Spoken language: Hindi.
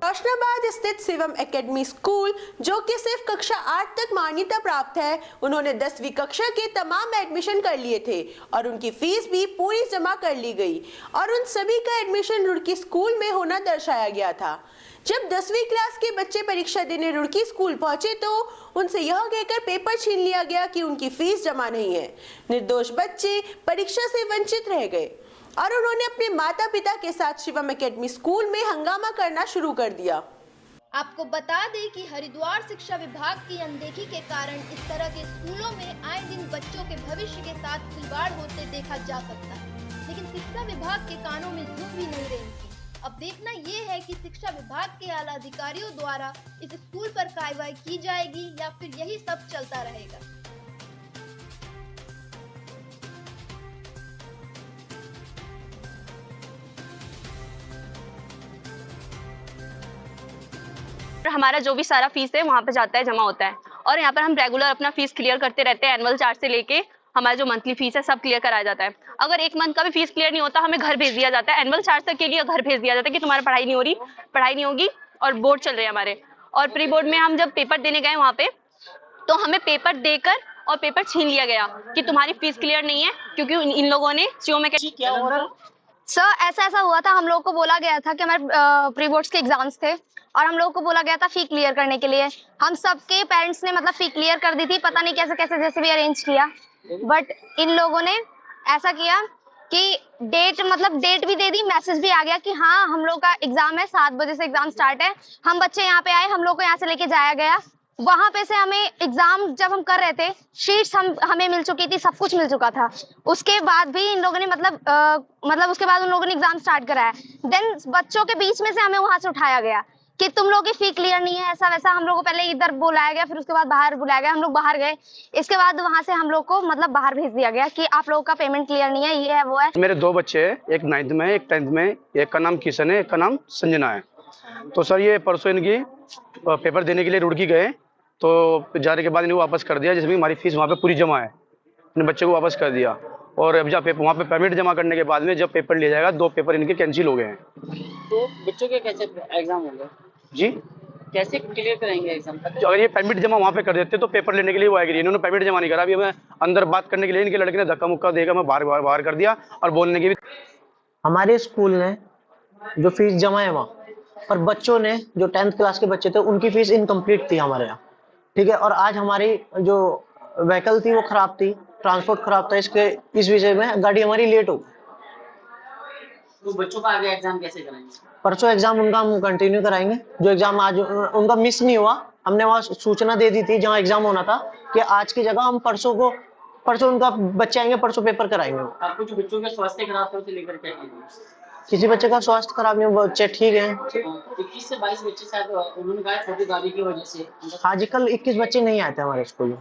रोशनाबाद स्थित शिवम एकेडमी स्कूल, जो कि सिर्फ कक्षा 8 तक मान्यता प्राप्त है, उन्होंने 10वीं कक्षा के तमाम एडमिशन कर लिए थे और उनकी फीस भी पूरी जमा कर ली गई और उन सभी का एडमिशन रुड़की स्कूल में होना दर्शाया गया था। जब 10वीं क्लास के बच्चे परीक्षा देने रुड़की स्कूल पहुंचे तो उनसे यह कहकर पेपर छीन लिया गया कि उनकी फीस जमा नहीं है। निर्दोष बच्चे परीक्षा से वंचित रह गए और उन्होंने अपने माता पिता के साथ शिवम एकेडमी स्कूल में हंगामा करना शुरू कर दिया। आपको बता दें कि हरिद्वार शिक्षा विभाग की अनदेखी के कारण इस तरह के स्कूलों में आए दिन बच्चों के भविष्य के साथ खिलवाड़ होते देखा जा सकता है, लेकिन शिक्षा विभाग के कानों में जू भी नहीं रही थी। अब देखना ये है कि शिक्षा विभाग के आला अधिकारियों द्वारा इस स्कूल पर कार्रवाई की जाएगी या फिर यही सब चलता रहेगा। हमारा जो भी सारा फीस है वहाँ पे जाता है, जमा होता है और यहाँ पर हम रेगुलर अपना फीस क्लियर करते रहते हैं। एनुअल चार्ज से लेके हमारा जो मंथली फीस है सब क्लियर कराया जाता है। अगर एक मंथ का भी फीस क्लियर नहीं होता हमें घर भेज दिया जाता है। एनुअल चार्ज तक के लिए घर भेज दिया जाता है कि तुम्हारी पढ़ाई नहीं हो रही, पढ़ाई नहीं होगी और बोर्ड चल रहे हैं हमारे। और प्री बोर्ड में हम जब पेपर देने गए वहाँ पे तो हमें पेपर देकर और पेपर छीन लिया गया कि तुम्हारी फीस क्लियर नहीं है, क्योंकि इन लोगों ने शिवम एकेडमी सर ऐसा हुआ था। हम लोग को बोला गया था कि हमारे प्री बोर्ड्स के एग्जाम्स थे और हम लोग को बोला गया था फी क्लियर करने के लिए। हम सबके पेरेंट्स ने मतलब फी क्लियर कर दी थी, पता नहीं कैसे कैसे जैसे भी अरेंज किया, बट इन लोगों ने ऐसा किया कि डेट भी दे दी, मैसेज भी आ गया कि हाँ हम लोग का एग्जाम है, 7 बजे से एग्जाम स्टार्ट है। हम बच्चे यहाँ पे आए, हम लोग को यहाँ से लेके जाया गया। वहां पे से हमें एग्जाम जब हम कर रहे थे, शीट्स हमें मिल चुकी थी, सब कुछ मिल चुका था। उसके बाद भी इन लोगों ने उसके बाद उन लोगों ने एग्जाम स्टार्ट कराया। देन बच्चों के बीच में से हमें वहां से उठाया गया कि तुम लोगों की फी क्लियर नहीं है, ऐसा वैसा। हम लोग को पहले इधर बुलाया गया, फिर उसके बाद बाहर बुलाया गया, हम लोग बाहर गए। इसके बाद वहां से हम लोग को बाहर भेज दिया गया कि आप लोगों का पेमेंट क्लियर नहीं है, ये है वो है। मेरे 2 बच्चे हैं, एक 9th में एक 10th में। एक का नाम किशन है, एक का नाम संजना है। तो सर ये परसों इनकी पेपर देने के लिए रुड़की गए, तो जाने के बाद इन्हें वापस कर दिया, जिसमें हमारी फीस वहाँ पे पूरी जमा है। इन बच्चे को वापस कर दिया और अब जब वहाँ पे पेमेंट जमा करने के बाद में जब पेपर लिया जाएगा, 2 पेपर इनके कैंसिल हो गए हैं। तो बच्चों के कैसे एग्जाम होंगे जी, कैसे क्लियर करेंगे एग्जाम? अगर ये पेमेंट जमा वहाँ पे कर देते तो पेपर लेने के लिए वो आएगी। इन्होंने पेमेंट जमा नहीं करा। अभी हमें अंदर बात करने के लिए इनके लड़के ने धक्का मुक्का देकर हमें बाहर कर दिया और बोलने की भी। हमारे स्कूल ने जो फीस जमा है वहाँ पर बच्चों ने, जो 10th क्लास के बच्चे थे, उनकी फीस इनकम्प्लीट थी हमारे यहाँ, ठीक है। और आज हमारी जो व्हीकल थी वो खराब थी, ट्रांसपोर्ट खराब था, इस विषय में गाड़ी हमारी लेट हो। तो बच्चों का आगे एग्जाम कैसे कराएंगे? परसों एग्जाम उनका हम कंटिन्यू कराएंगे। जो एग्जाम आज उनका मिस नहीं हुआ, हमने वहाँ सूचना दे दी थी जहाँ एग्जाम होना था कि आज की जगह हम परसों उनका बच्चे आएंगे, परसों पेपर कराएंगे। आपको जो बच्चों के स्वास्थ्य खराब से लेकर क्या किसी बच्चे का स्वास्थ्य खराब नहीं, बच्चे ठीक है। 21 से 22 बच्चे शायद उन्होंने कहा छोटी गाड़ी की वजह से। आज कल 21 बच्चे नहीं आए थे हमारे स्कूल में।